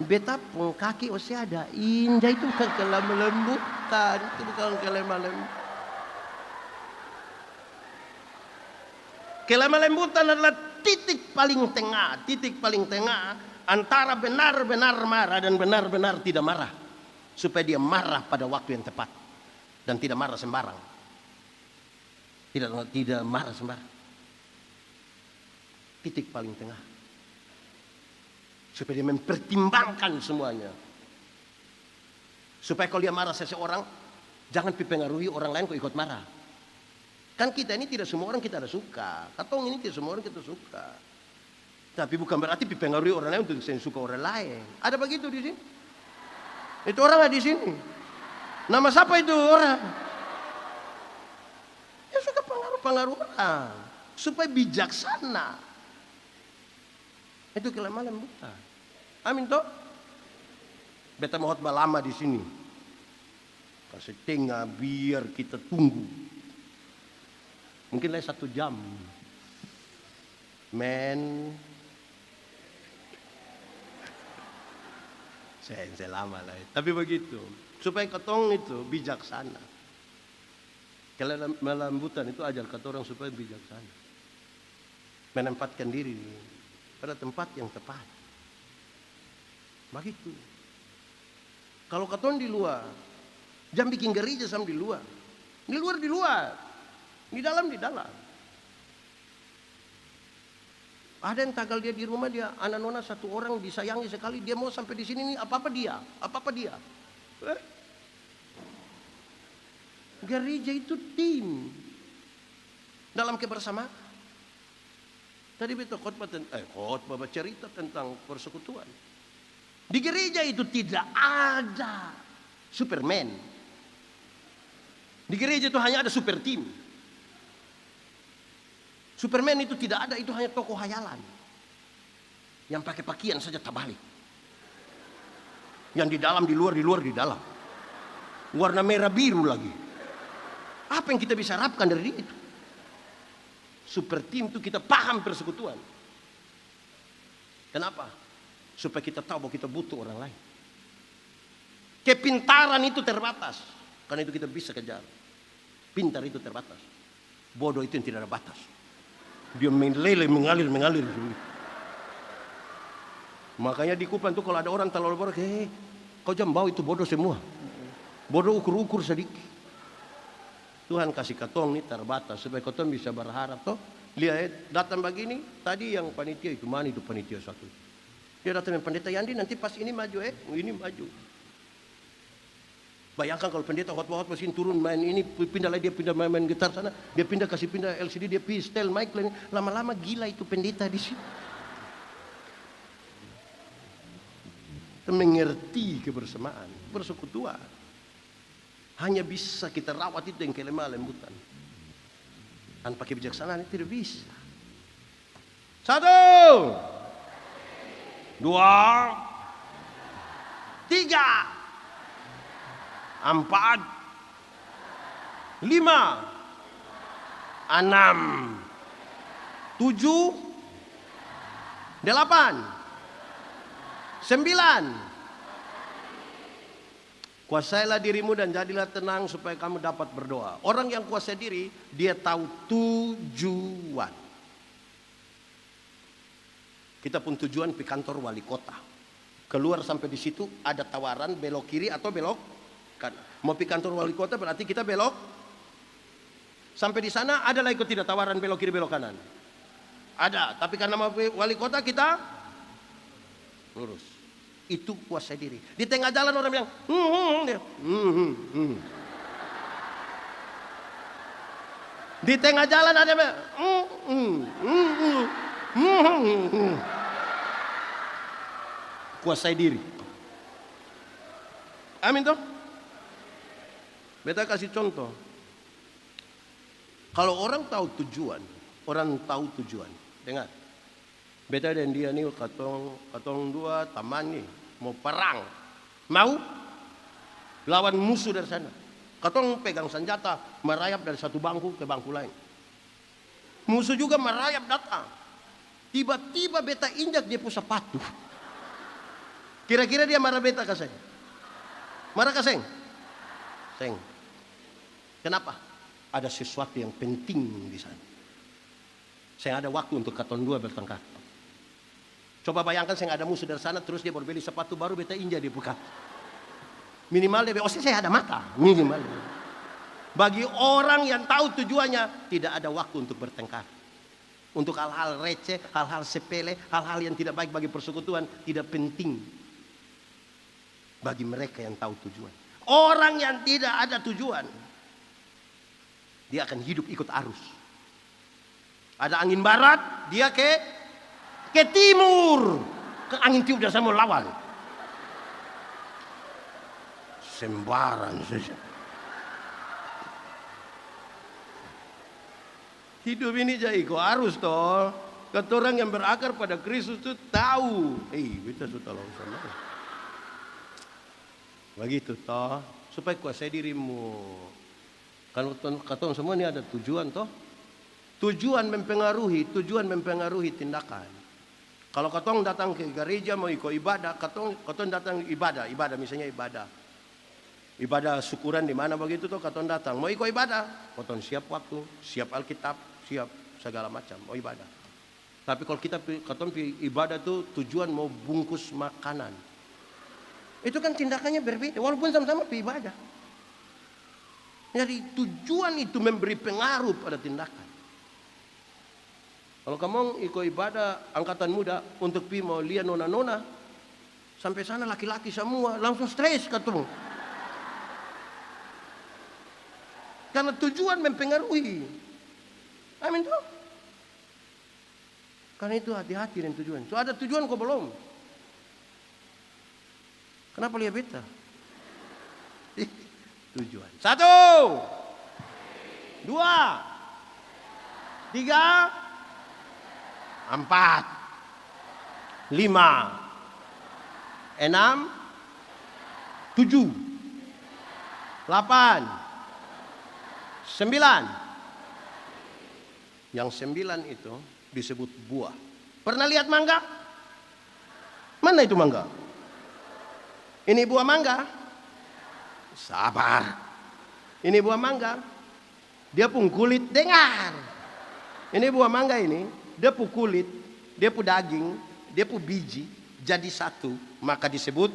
Beta pun kaki ose ada indah, itu bukan kelemah lembutan, itu bukan kelemah lembutan. Kelemah lembutan adalah titik paling tengah antara benar-benar marah dan benar-benar tidak marah. Supaya dia marah pada waktu yang tepat dan tidak marah sembarang. Tidak marah sembarang. Titik paling tengah. Supaya dia mempertimbangkan semuanya. Supaya kalau dia marah seseorang, jangan dipengaruhi orang lain kok ikut marah. Kan kita ini tidak semua orang kita ada suka. Katong ini tidak semua orang kita suka. Tapi bukan berarti dipengaruhi orang lain untuk saya suka orang lain. Ada begitu di sini? Itu orang ada di sini. Nama siapa itu orang? Ya suka pengaruh orang. Supaya bijaksana. Itu kelemah lembutan. Amin toh? Beta mau khotbah lama di sini. Kasih tengah biar kita tunggu. Mungkin lagi 1 jam. Men. Saya lama lah. Tapi begitu. Supaya ketong itu bijaksana. Kelemah lembutan itu ajar kata orang supaya bijaksana. Menempatkan diri pada tempat yang tepat. Begitu. Kalau ketong di luar, jangan bikin gereja sama di luar. Di luar. Di dalam. Ada yang tagal dia di rumah, dia anak nona 1 orang disayangi sekali, dia mau sampai di sini nih apa-apa dia. Gereja itu tim dalam kebersamaan. Tadi betul khotbah bercerita tentang persekutuan. Di gereja itu tidak ada Superman. Di gereja itu hanya ada super team. Superman itu tidak ada, itu hanya tokoh hayalan. Yang pakai pakaian saja terbalik. Yang di dalam, di luar, di dalam. Warna merah biru lagi. Apa yang kita bisa harapkan dari itu? Super team itu kita paham persekutuan. Kenapa? Supaya kita tahu bahwa kita butuh orang lain. Kepintaran itu terbatas. Karena itu kita bisa kejar. Pintar itu terbatas. Bodoh itu yang tidak ada batas. Dia meleleh, mengalir. Makanya di Kupang tuh kalau ada orang terlalu bodoh, kau jangan bawa itu bodoh semua. Bodoh ukur sedikit. Tuhan kasih katong nih terbatas supaya katong bisa berharap toh. Lihat datang begini, tadi yang panitia itu mana itu panitia 1. Dia datang dengan pendeta Yandi, nanti pas ini maju ini maju. Bayangkan kalau pendeta khotbah sini turun main ini, pindah lagi dia pindah main gitar sana, dia pindah kasih pindah LCD, dia setel mic, lama-lama gila itu pendeta di sini. Kita mengerti kebersamaan, persekutuan. Hanya bisa kita rawat itu yang kelemah lembutan. Tanpa kebijaksanaan itu tidak bisa. 1, 2, 3, 4, 5, 6, 7, 8, 9, 10, 9. Kuasailah dirimu dan jadilah tenang supaya kamu dapat berdoa. Orang yang kuasai diri, dia tahu tujuan. Kita pun tujuan di kantor wali kota. Keluar sampai di situ ada tawaran belok kiri atau belok kanan. Mau di kantor wali kota berarti kita belok. Sampai di sana ada lagi tidak tawaran belok kiri belok kanan. Ada, tapi karena mau wali kota kita lurus. Itu kuasai diri. Di tengah jalan orang bilang, Di tengah jalan ada yang kuasai diri. Amin toh? Beta kasih contoh. Kalau orang tahu tujuan, dengar. Beta dan dia nih katong 2 taman nih mau perang, mau lawan musuh dari sana. Katong pegang senjata merayap dari satu bangku ke bangku lain. Musuh juga merayap datang. Tiba-tiba beta injak dia punya sepatu. Kira-kira dia marah beta kah seng? Marah kah seng? Seng. Kenapa? Ada sesuatu yang penting di sana. Saya ada waktu untuk katon dua bertengkar. Coba bayangkan saya ada musuh dari sana, terus dia baru beli sepatu baru, beta injak dia buka. Minimal dia, saya ada mata. Minimal. Bagi orang yang tahu tujuannya, tidak ada waktu untuk bertengkar. Untuk hal-hal receh, hal-hal sepele, hal-hal yang tidak baik bagi persekutuan, tidak penting. Bagi mereka yang tahu tujuan. Orang yang tidak ada tujuan, dia akan hidup ikut arus. Ada angin barat, dia ke timur. Ke angin timur dan saya mau lawan. Sembarang saja. Hidup ini jadi ikut arus toh. Kata orang yang berakar pada Kristus itu tahu. Kita sudah langsung. Begitu toh. Supaya kuasai dirimu. Kan kata semua ini ada tujuan toh. Tujuan mempengaruhi tindakan. Kalau katong datang ke gereja mau ikut ibadah, katong datang ibadah misalnya ibadah. Ibadah syukuran di mana begitu tuh katong datang. Mau ikut ibadah, katong siap waktu, siap Alkitab, siap segala macam mau ibadah. Tapi kalau katong ibadah tuh tujuan mau bungkus makanan. Itu kan tindakannya berbeda walaupun sama-sama ibadah. Jadi tujuan itu memberi pengaruh pada tindakan. Kalau kamu ikut ibadah angkatan muda untuk pi mau lihat nona-nona, sampai sana laki-laki semua langsung stres ketemu. Karena tujuan mempengaruhi. Amin tuh. Karena itu hati-hati dengan tujuan. So ada tujuan kok belum? Kenapa lihat beta? Tujuan. 1, 2, 3, 4, 5, 6, 7, 8, 9, 10, 11, 9 itu disebut buah. Pernah lihat mangga? Mana itu mangga? Ini buah mangga. Sabar. Ini buah mangga. Dia pun kulit, dengar. Ini buah mangga ini, dia pun kulit, dia pun daging, dia pun biji jadi satu, maka disebut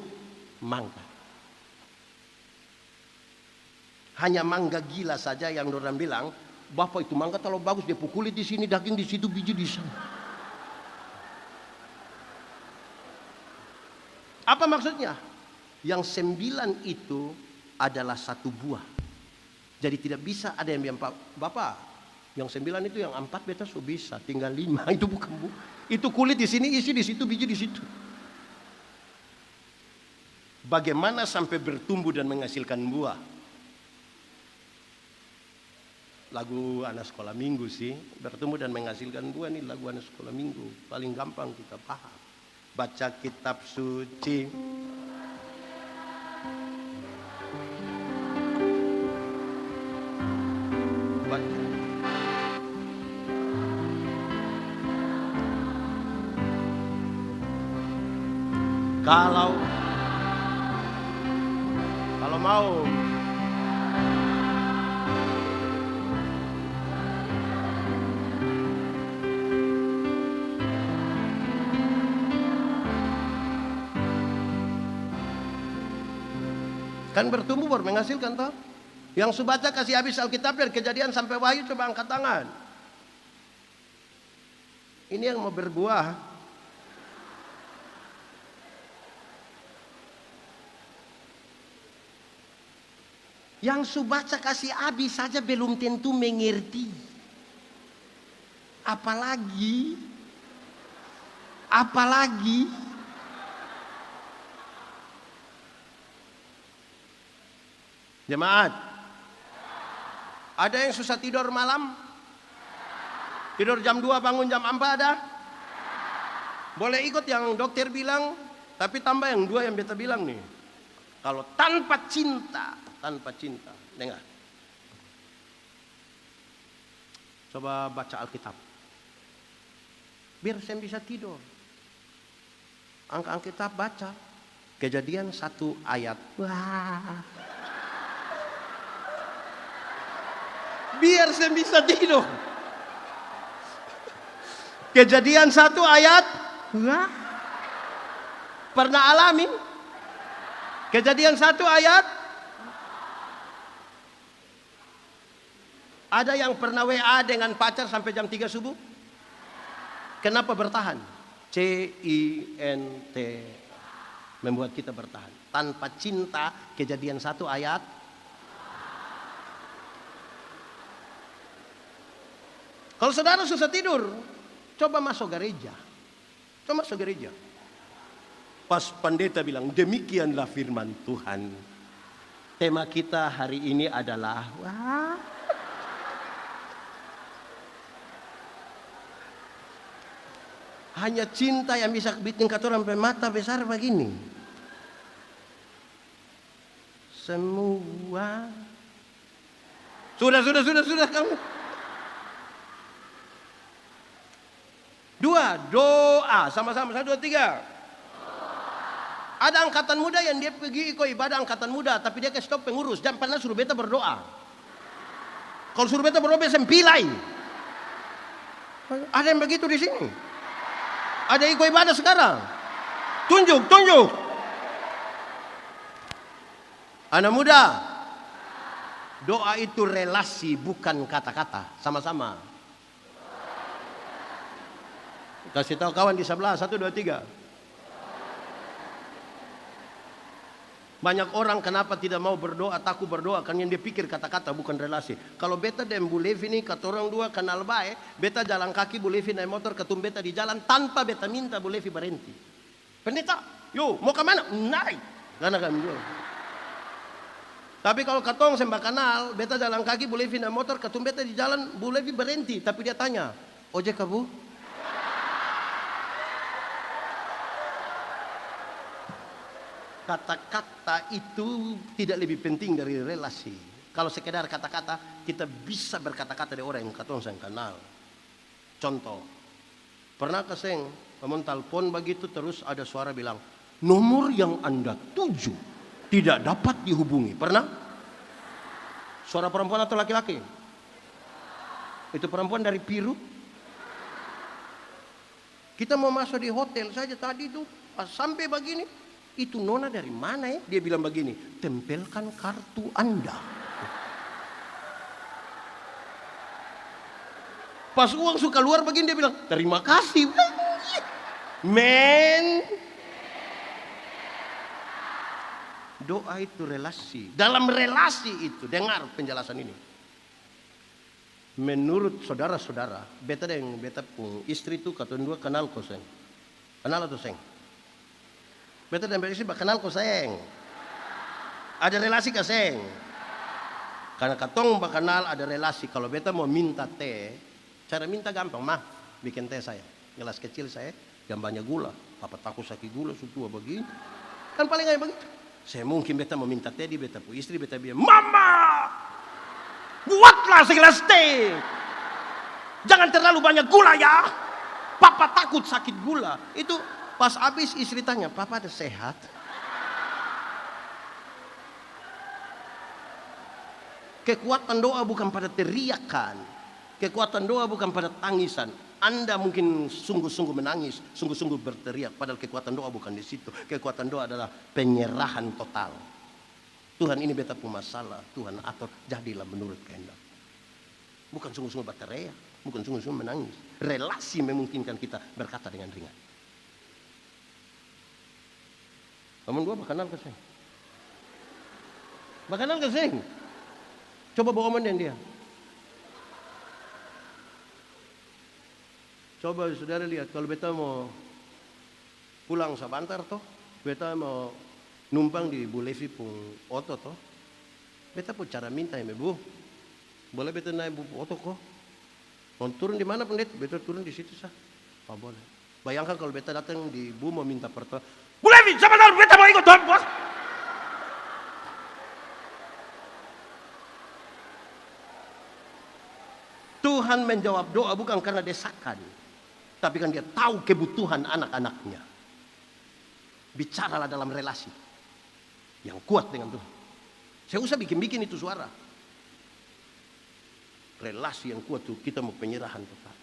mangga. Hanya mangga gila saja yang orang bilang, Bapak itu mangga terlalu bagus, dia pun kulit di sini, daging di situ, biji di sana. Apa maksudnya? Yang 9 itu adalah satu buah. Jadi tidak bisa ada yang bilang, Bapak, yang 9 itu yang 4 beta so bisa, tinggal 5. Itu bukan bu. Itu kulit di sini, isi di situ, biji di situ. Bagaimana sampai bertumbuh dan menghasilkan buah? Lagu anak sekolah minggu sih, bertumbuh dan menghasilkan buah nih lagu anak sekolah minggu. Paling gampang kita paham. Baca kitab suci. Baca. Kalau mau kan bertumbuh baru menghasilkan toh. Yang subaca kasih habis Alkitab dari Kejadian sampai Wahyu coba angkat tangan. Ini yang mau berbuah. Yang subaca kasih habis saja belum tentu mengerti. Apalagi jemaat, ada yang susah tidur malam? Tidur jam 2 bangun jam 4 ada? Boleh ikut yang dokter bilang, tapi tambah yang 2 yang beta bilang nih. Kalau tanpa cinta, dengar. Coba baca Alkitab. Biar saya bisa tidur. Angka Alkitab baca. Kejadian 1 ayat. Wah. Biar saya bisa tidur. Kejadian 1 ayat. Wah. Pernah alami? Kejadian 1 ayat. Ada yang pernah WA dengan pacar sampai jam 3 subuh? Kenapa bertahan? CINT. Membuat kita bertahan. Tanpa cinta, Kejadian 1 ayat. Kalau saudara susah tidur, coba masuk gereja. Coba masuk gereja. Pas pendeta bilang, demikianlah firman Tuhan. Tema kita hari ini adalah, wah. Hanya cinta yang bisa bikin kata orang mata besar begini. Semua. Sudah kamu. 2, doa. Sama-sama, 1, 2, 3. Ada angkatan muda yang dia pergi ikut ibadah angkatan muda, tapi dia ke stop pengurus. Jangan pernah suruh beta berdoa. Kalau suruh beta berdoa, beta sempilai. Ada yang begitu di sini. Ada ikut ibadah sekarang. Tunjuk. Anak muda. Doa itu relasi, bukan kata-kata. Sama-sama. Kasih tahu kawan di sebelah. 1, 2, 3. Banyak orang kenapa tidak mau berdoa, takut berdoa, karena yang dia pikir kata-kata bukan relasi. Kalau beta dan Bu Levi ini kata orang dua kenal baik, beta jalan kaki, Bu Levi naik motor, ketum beta di jalan tanpa beta minta Bu Levi berhenti. Pendeta, yo mau ke mana? Naik. Karena kami jual. Tapi kalau katong sembah kenal, beta jalan kaki, Bu Levi naik motor, ketum beta di jalan, Bu Levi berhenti. Tapi dia tanya, ojek Bu? Kata-kata itu tidak lebih penting dari relasi. Kalau sekedar kata-kata, kita bisa berkata-kata dari orang yang katong saya kenal. Contoh, pernah keseng, kamu telepon begitu terus ada suara bilang, nomor yang Anda tuju tidak dapat dihubungi. Pernah? Suara perempuan atau laki-laki? Itu perempuan dari Piru. Kita mau masuk di hotel saja tadi tuh, pas sampai begini. Itu nona dari mana ya? Dia bilang begini, tempelkan kartu Anda. Pas uang suka keluar begini dia bilang, terima kasih. Men. Doa itu relasi. Dalam relasi itu, dengar penjelasan ini. Menurut saudara-saudara, beta dan beta pun istri itu kata dua kenal kau seng. Kenal atau seng? Beta dan beta istri kenal kau seng. Ada relasi kah seng? Karena katong kenal ada relasi. Kalau beta mau minta teh, cara minta gampang, mah bikin teh saya. Gelas kecil saya, gambarnya gula. Papa takut sakit gula, sutua begini. Kan paling kayak begitu. Saya mungkin beta mau minta teh di beta pu istri, beta bilang, Mama, buatlah segelas teh. Jangan terlalu banyak gula ya. Papa takut sakit gula. Itu pas habis istri tanya, Papa ada sehat? Kekuatan doa bukan pada teriakan. Kekuatan doa bukan pada tangisan. Anda mungkin sungguh-sungguh menangis, sungguh-sungguh berteriak. Padahal kekuatan doa bukan di situ. Kekuatan doa adalah penyerahan total. Tuhan, ini beta punya masalah. Tuhan atur, jadilah menurut kehendak. Bukan sungguh-sungguh berteriak, bukan sungguh-sungguh menangis. Relasi memungkinkan kita berkata dengan ringan. Kamu dua kenal ke saya? Kenal ke saya? Coba bawa omong dengan dia. Coba saudara lihat, kalau beta mau pulang sebentar toh, beta mau numpang di Bu Levi pun oto toh, beta pun cara minta ya Bu, boleh beta naik Bu oto kok? Mau turun di mana pendeta? Beta turun di situ sah, apa boleh? Bayangkan kalau beta datang di Bu mau minta pertolongan, Bu Levi sebentar, beta mau ikut tuan bos. Tuhan menjawab doa bukan karena desakan, tapi kan dia tahu kebutuhan anak-anaknya. Bicaralah dalam relasi yang kuat dengan Tuhan. Saya usah bikin-bikin itu suara. Relasi yang kuat tuh kita mau penyerahan total.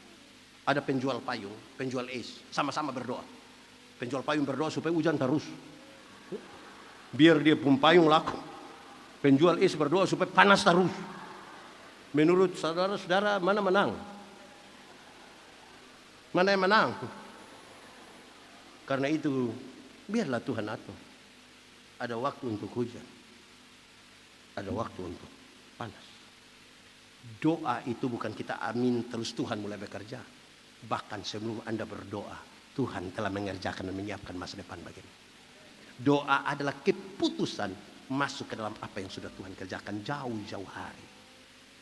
Ada penjual payung, penjual es, sama-sama berdoa. Penjual payung berdoa supaya hujan terus. Biar dia pun payung laku. Penjual es berdoa supaya panas terus. Menurut saudara-saudara mana menang? Mana yang menang? Karena itu biarlah Tuhan atur. Ada waktu untuk hujan. Ada waktu untuk panas. Doa itu bukan kita amin terus Tuhan mulai bekerja. Bahkan sebelum Anda berdoa, Tuhan telah mengerjakan dan menyiapkan masa depan bagimu. Doa adalah keputusan masuk ke dalam apa yang sudah Tuhan kerjakan jauh-jauh hari.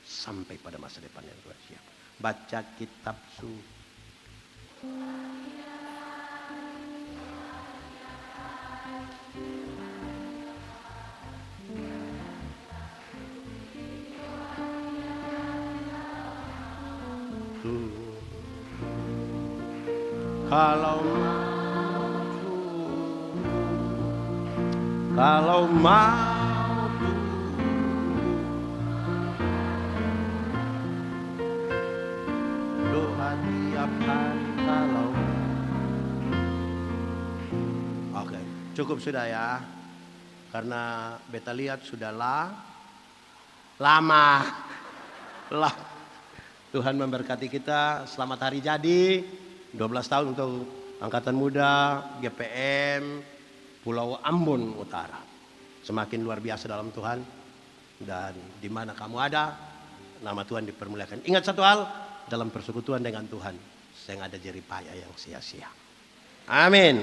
Sampai pada masa depan yang Tuhan siapkan. Baca kitab suci. Kalau mau doa tiap hari kalau. Oke, cukup sudah ya. Karena beta lihat sudah lama. Tuhan memberkati kita. Selamat hari jadi. 12 tahun untuk Angkatan Muda, GPM, Pulau Ambon Utara. Semakin luar biasa dalam Tuhan. Dan di mana kamu ada, nama Tuhan dipermuliakan. Ingat satu hal, dalam persekutuan dengan Tuhan, saya nggak ada jeripaya yang sia-sia. Amin.